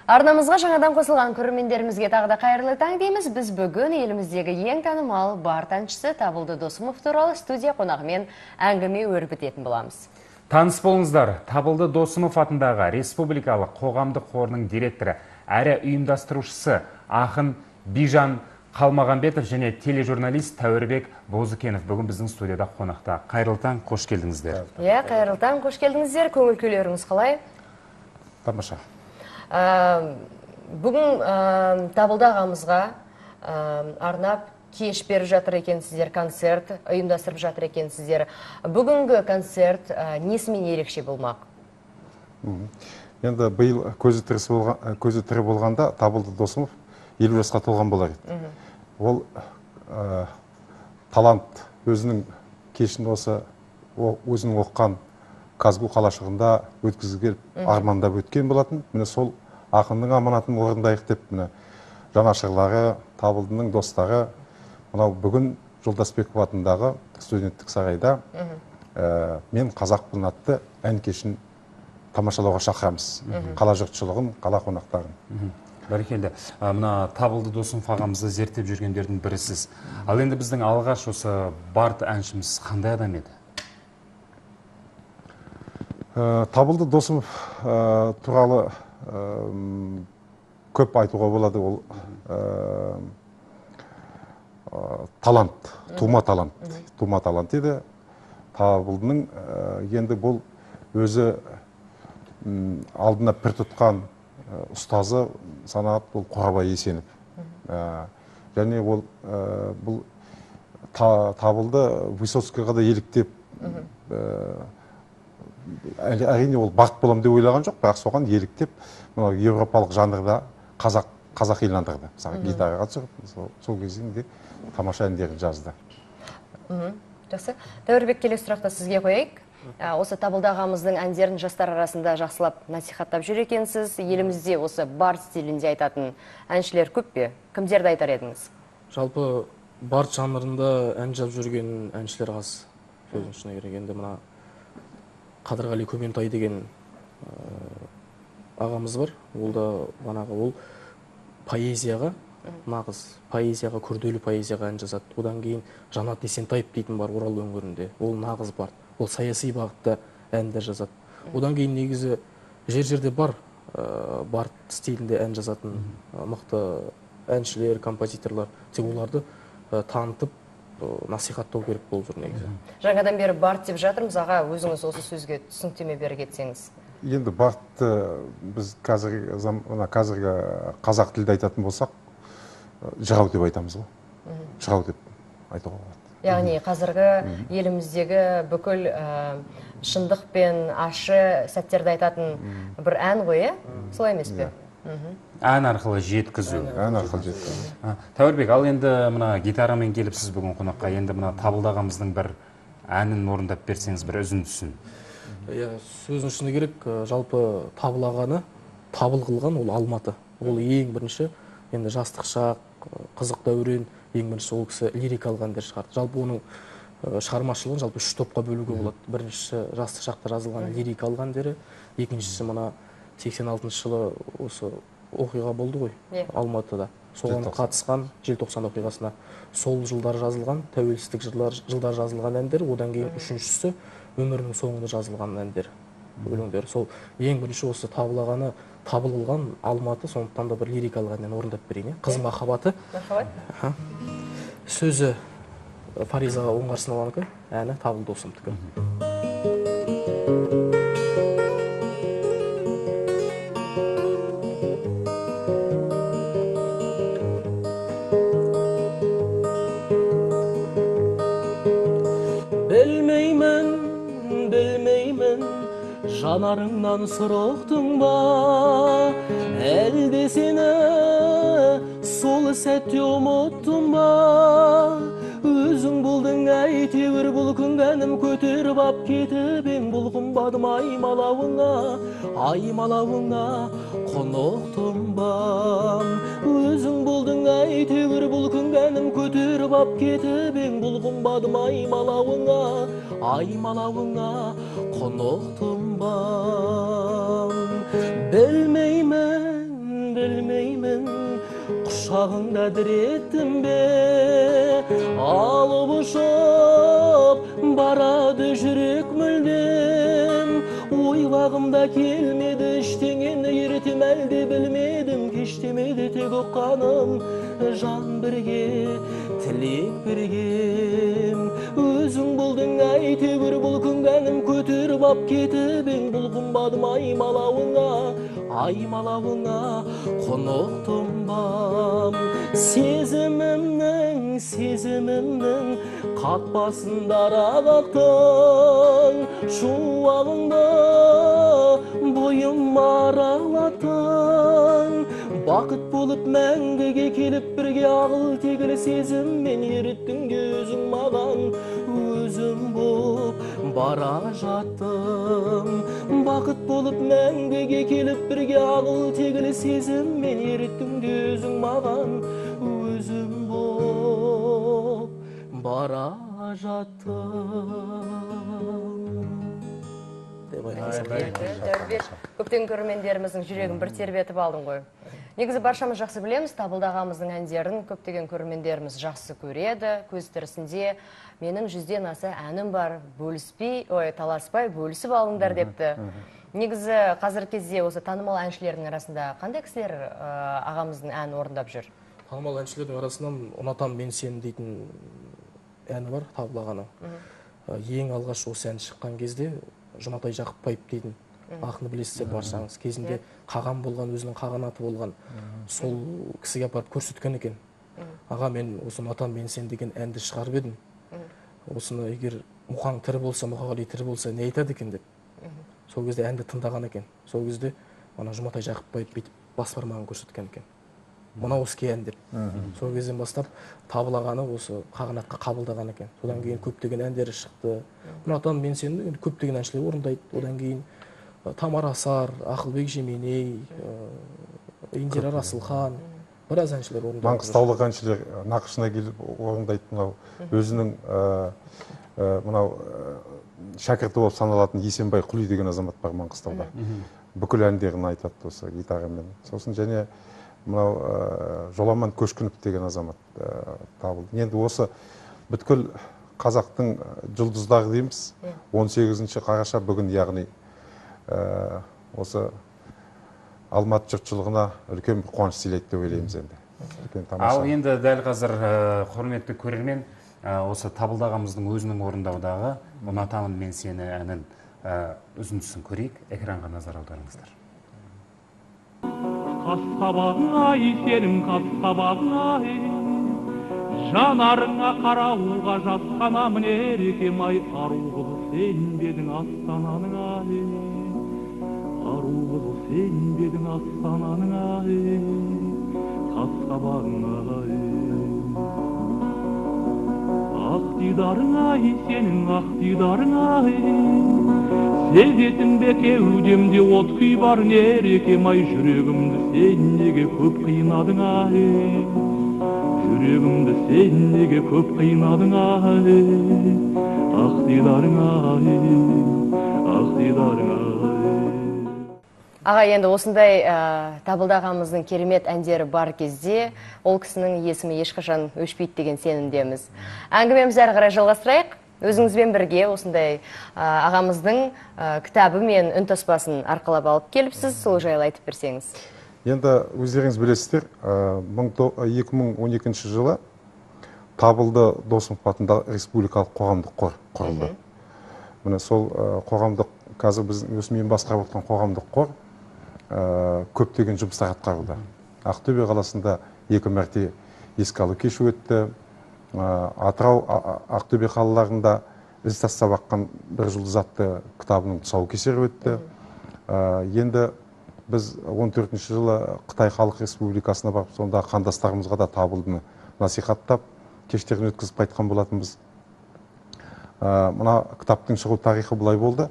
Арнамызға жаңадан қосылған көрермендерімізге тағы да қайырлы таң дейміз. Біз бүгін еліміздегі ең танымал бард әншісі Табылды Досымов туралы студия қонағымен әңгіме өрбітетін боламыз. Таныс болыңыздар, Табылды Досымов атындағы Республикалық қоғамдық қорының директоры әрі ұйымдастырушысы ақын Бижан Қалмағанбетов және тележурналист Тәуірбек Бозыкенов бүгін біздің студияда қонақта. Қайырлы таң, қош келдіңіздер. Қайырлы таң, қош келдіңіздер. Көңіл күйлеріңіз қалай? Тамаша. Бүгін Табылды ағамызға арнап кеш беріп жатыр екенсіздер, концерт ұйымдастырып жатыр екенсіздер. Бүгінгі концерт несімен ерекше болмақ? Енді биыл көзі тірі болғанда Табылды Досымов 50 жасқа толған болар еді. Ол талант өзінің кешін өзінің оққан Казгу қалашығында өткізіп армандап өткен болатын. Міне сол ақынның аманатын орындайық деп, міне жанашырлары, Табылдының достары, мынау бүгін Жолдасбеков атындағы студенттік сарайда мен қазақпын атты ән кешін тамашалауға шақырамыз. Қала жұртшылығын, қала қонақтарын. Бәрекелді. Мына Табылды Досымов ағамызды зерттеп жүргендердің бірісіз. Ал енді біздің алғаш осы бард әншіміз қандай адам еді? Табылды Досымов туралы көп айтуға болады. Ол талант, тума талант еді. Табылдының енді бұл өзі алдына пір тұтқан ұстазы санағат бұл Қорабай Есенов. Және ол бұл Табылды Высоцкийға да еліктеп, әрине ол бақыт болам деп ойлаған жоқ, бірақ соған еліктеп, европалық жанрда қазақ иландырды. Гитараға түсіріп, сол кезінде тамаша әндерін жазды. Жақсы. Тәуірбек, келесі сұрақты сізге қояйық. Осы Табылды ағамыздың әндерін жастар арасында жақсылап насихаттап жүр екенсіз. Елімізде осы бард стилінде айтатын әншілер көп пе? Кімдерді айтар едіңіз? Жалпы бард жанрында ән жазып жүрген әншілер аз. Сөздің шыны керек, енді мына Қадырғали Көментай деген ағамыз бар. Ол да ол поэзияға, нағыз поэзияға, күрделі поэзияға ән жазады. Одан кейін Жанат Есентаев дейтін бар Орал өңірінде. Ол нағыз бард. Ол саяси бағытта әндер жазады. Одан кейін негізі жер-жерде бар бард стилінде ән жазатын мықты әншілер, композиторлар. Тек оларды танытып, насихаттау керек болып жүр негізі. Жаңадан бері бард деп жатырмыз, аға, өзіңіз осы сөзге түсініктеме беріп кетсеңіз. Енді бардты біз қазіргі қазақ тілде айтатын болсақ, жырау деп айтамыз ғой. Жырау деп айтуға болады. Яғни қазіргі еліміздегі бүкіл шындық пен ашы сәттерді айтатын бір ән ғой, солай емес пе? Ән арқылы жеткізу. Тәуірбек, ал енді мына гитарамен келіп сіз бүгін қонаққа, енді мына Табылды ағамыздың бір әнін орындап берсеңіз, бір үзіндісін. Сөздің шыны керек, жалпы Табыл ағаны табыл қылған ол Алматы. Ол ең бірінші, енді жастық шақ, қызық дәурен, ең бірінші ол кісі лирикалық әндер шығарды. Жалпы оның шығармашылығын жалпы 3 топқа бөлуге болады. Біріншісі жастық шақта жазылған лирикалық әндері, екіншісі мына 86 жылы осы оқиға болды ғой Алматыда. Соған қатысқан желтоқсан оқиғасына сол жылдар жазылған, тәуелсіздік жылдар жазылған әндер, одан кейін үшіншісі өмірінің соңында жазылған әндер, өлеңдер. Сол ең бірінші осы Табыл ағаны табыл қылған Алматы, сондықтан да бір лирикалық әннен орындап берейін. Қыз махаббаты. Сөзі Фаризаға Оңғарсынованікі, әні Табылды Досымовтікі. Білмеймін, жанарыңнан сұрақтың ба, әлде сені сол сәтте ұмыттың ба? Өзің болдың әйтеуір бұл күнгәнім көтеріп ап кетіп ең бұл қымбадым аймалауыңа құнықтың ба? Өзің болдың әйтеуір бұл күнгәнім көтеріп ап кетіп ең бұл қымбадым аймалауыңа құнықтың ба? Білмеймін, тағыңда діреттім бе, алып ұшып барады жүрек мүлдем. Ойлағымда келмеді ештеңені ертем, әлде білмедім кештемеді тек ұққаным жан бірге, тілек біргем. Өзің болдың әйтеуір бұл күнгәнім, көтеріп ап кетіп ең бұл қымбадым аймалауыңа құнықтым бам. Сезімімнің қатпасында рағақтың, шуағыңды бойым аралаттың. Бақыт болып мәңгіге келіп бірге ағыл тегіл сезіммен еріттің өзің маған, өзім боп бара жаттым. Бақыт болып мәңгіге келіп бірге ағыл тегіл сезіммен еріттің өзің маған, өзім боп бара жаттым. Тәуірбек, көптеген көрермендеріміздің жүрегін бір тербетіп алдың ғой. Негізі баршамыз жақсы білеміз, Табылды ағамыздың әндерін көптеген көрермендеріміз жақсы көреді. Көз тірісінде менің 100-ден аса әнім бар, таласпай бөлісіп алыңдар депті. Негізі қазіргі кезде осы танымал әншілердің арасында қандай кісілер ағамыздың әнін орындап жүр? Танымал әншілердің арасынан «Ұнатам мен сені» дейтін әні бар, Табылды ағаның. Ең алғаш осы ән шыққан кезде Жұматай Жақыпбаев дейтін ақыны білесіздер баршаңыз. Кезінде қаған болған, өзінің қағанаты болған. Сол кісіге апарып көрсеткен екен. Аға, мен осы «Ұнатам мен сені» деген әнді шығарып едім. Осыны егер Мұқаң тірі болса, Мұқағали тірі болса, не айтады екен деп. Сол кезде әнді тыңдаған екен. Сол кезде Жұматай Жақыпбаев бүйтіп бас бармағын көрсеткен екен. Мына осы ән деп. Сол кезден бастап Табыл ағаны осы қағанатқа қабылдаған екен. Содан кейін көптеген әндері шықты. «Ұнатам мен сені» көптеген әншілер орындайды. Одан кейін Тамара Асар, Ақылбек Жеменей, Индира Расылхан, біраз әншілер орындайды. Маңғыстаулық әншілер нақышына келіп орындайды. Мынау өзінің мынау шәкірті болып саналатын Есенбай Құли деген азамат бар Маңғыстауда. Бүкіл әндерін айтады осы гитарамен. Сосын және мынау Жоламан Көшкінов деген азамат табылды. Енді осы бүткіл қазақтың жұлдыздары дейміз. 18 қараша бүгін, яғни осы Алматы жұртшылығына үлкен бір қуаныш сыйлайды деп ойлаймыз енді. Ал енді дәл қазір құрметті көрермен, осы Табылды ағамыздың өзінің орындаудағы «Ұнатамын мен сені» әнін үзіндісін көрейік, экранға назар аударыңыздар. Қас-қабағың-ай, сенің қас-қабағың-ай, жанарыңа қарауылға жасқанамын ерекем-ай, ару қыз сен бедің астананың-ай, ару қыз сен бедің астананың-ай, қас-қабағың-ай. Ақ дидарың-ай, сенің ақ дидарың-ай, сезетін бе кеудемде от күй бар ерекем-ай, жүрегімді сен неге көп қинадың-ай, жүрегімді сен неге көп қинадың-ай, ақ дидарың-ай, ақ дидарың-ай. Аға, енді осындай Табылды ағамыздың керемет әндері бар кезде, ол кісінің есімі ешқашан өшпейді деген сенімдеміз. Әңгімемізді әрі қарай жалғастырайық. Өзіңізбен бірге осындай ағамыздың кітабы мен үнтаспасын арқалап алып келіпсіз, сол жайлы айтып берсеңіз. Енді өздеріңіз білесіздер, 2012 жылы Табылды Досымов атындағы республикалық қоғамдық қор құрылды. Міне сол қоғамдық, қазір біздің өсімен басқарып отырған қоғамдық қор көптеген жұмыстар атқаруда. Ақтөбе қаласында 2 мәрте еске алу кеші өтті. Атырау, Ақтөбе қалаларында із тастап аққан бір жұлдыз атты кітабының тұсаукесері өтті. Енді біз 14 жылы Қытай Халық Республикасына барып, сонда қандастарымызға да Табылдыны насихаттап, кештерін өткізіп қайтқан болатынбыз. Мына кітаптың шығу тарихы бұлай болды.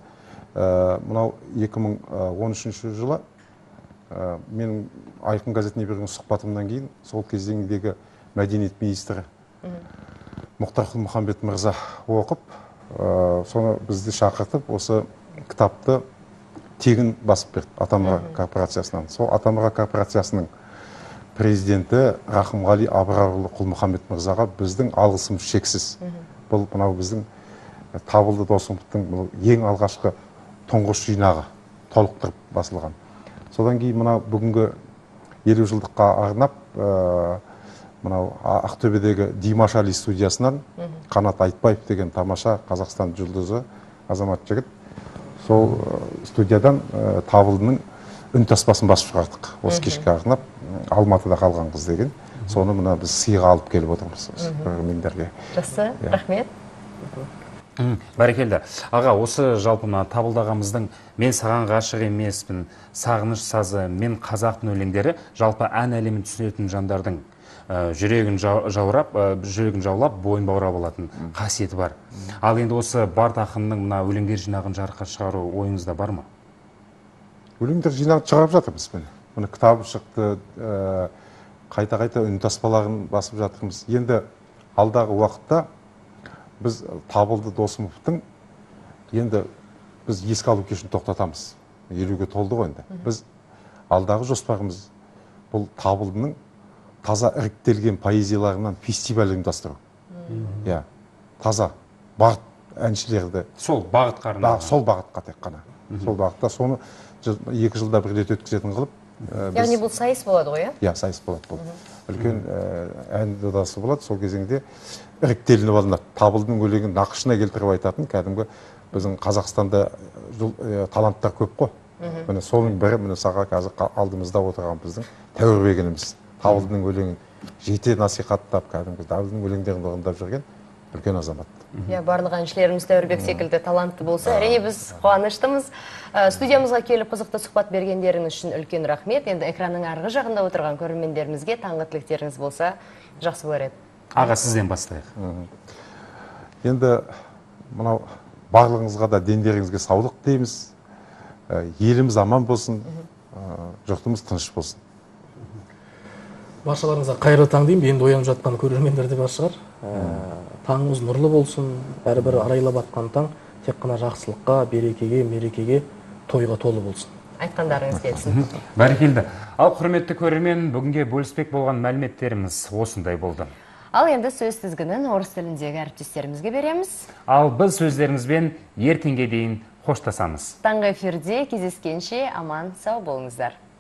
Мынау 2013 жылы менің Айқын газетіне берген сұхбатымнан кейін сол кезеңдегі мәдениет министрі Мұхтар Құл-Мұхамбет мырза оқып, соны бізді шақыртып, осы кітапты тегін басып берді Атамұра корпорациясынан. Сол Атамұра корпорациясының президенті Рахымғали Абрарұлы Құлмұхаммед мырзаға біздің алғысымыз шексіз. Бұл мынау біздің Табылды Досымовтың ең алғашқы тұңғыш жинағы толықтырып басылған. Содан кейін мынау бүгінгі 50 жылдыққа арнап мынау Ақтөбедегі Димаш Али студиясынан Қанат Айтбаев деген тамаша Қазақстан жұлдызы азамат жігіт. Сол студиядан Табылдының үнтаспасын басып шығардық. Осы кешке арнап Алматыда қалған қыз деген. Соны мына біз сыйға алып келіп отырмыз көрермендерге. Жақсы, рахмет. Бәрекелді. Аға, осы жалпы мына Табылды ағамыздың "Мен саған ғашық емеспін", "Сағыныш сазы", "Мен қазақпын" өлеңдері жалпы ән әлемін түсінетін жандардың жүрегін жаулап, бойын баурап алатын қасиеті бар. Ал енді осы Барт ақынның мына өлеңдер жинағын жарыққа шығару ойыңызда бар ма? Өлеңдер жинағын шығарып жатырмыз. Міне кітабы шықты, қайта-қайта үнтаспаларын басып жатырмыз. Енді алдағы уақытта біз Табылды Досымовтың енді біз еске алу кешін тоқтатамыз. 50-ге толды ғой енді. Біз алдағы жоспарымыз бұл Табылдының таза іріктелген поэзияларынан фестиваль ұйымдастыру. Иә, таза Барт әншілерді Сол бағытқа арналған. Сол бағытқа тек қана. Сол бағытта соны 2 жылда бір рет өткізетін қылып. Яғни бұл сайыс болады ғой, иә? Сайыс болады бұл. Үлкен ән додасы болады. Сол кезеңде іріктелініп алынады. Табылдының өлеңін нақышына келтіріп айтатын кәдімгі біздің Қазақстанда таланттар көп қой. Міне соның бірі міне саға қазір алдымызда отырған біздің Тәуірбек ініміз. Табылдының өлеңін жете насихаттап, кәдімгі Табылдының өлеңдерін орындап жүрген үлкен азамат. Барлық әншілеріміз Тәуірбек секілді талантты болса, әрине біз қуаныштымыз. Студиямызға келіп қызықты сұхбат бергендеріңіз үшін үлкен рахмет. Енді экранның арғы жағында отырған көрермендерімізге таңғы тілектеріңіз болса, жақсы болар еді. Аға, сізден бастайық. Енді мынау барлығыңызға да дендеріңізге саулық дейміз. Еліміз аман болсын, жұртымыз тыныш болсын. Баршаларыңызға қайырлы таң деймін. Енді оянып жатқан көрермендер де бар шығар. Таңыңыз нұрлы болсын. Бәрібір арайлап атқан таң тек қана жақсылыққа, берекеге, мерекеге, тойға толы болсын. Айтқандарыңыз келсін. Бәрекелді. Ал құрметті көрермен, бүгінге бөліспек болған мәліметтеріміз осындай болды. Ал енді сөз тізгінін орыс тіліндегі әріптестерімізге береміз. Ал біз сөздерімізбен ертеңге дейін қоштасамыз. Таңғы эфирде кездескенше аман сау болыңыздар.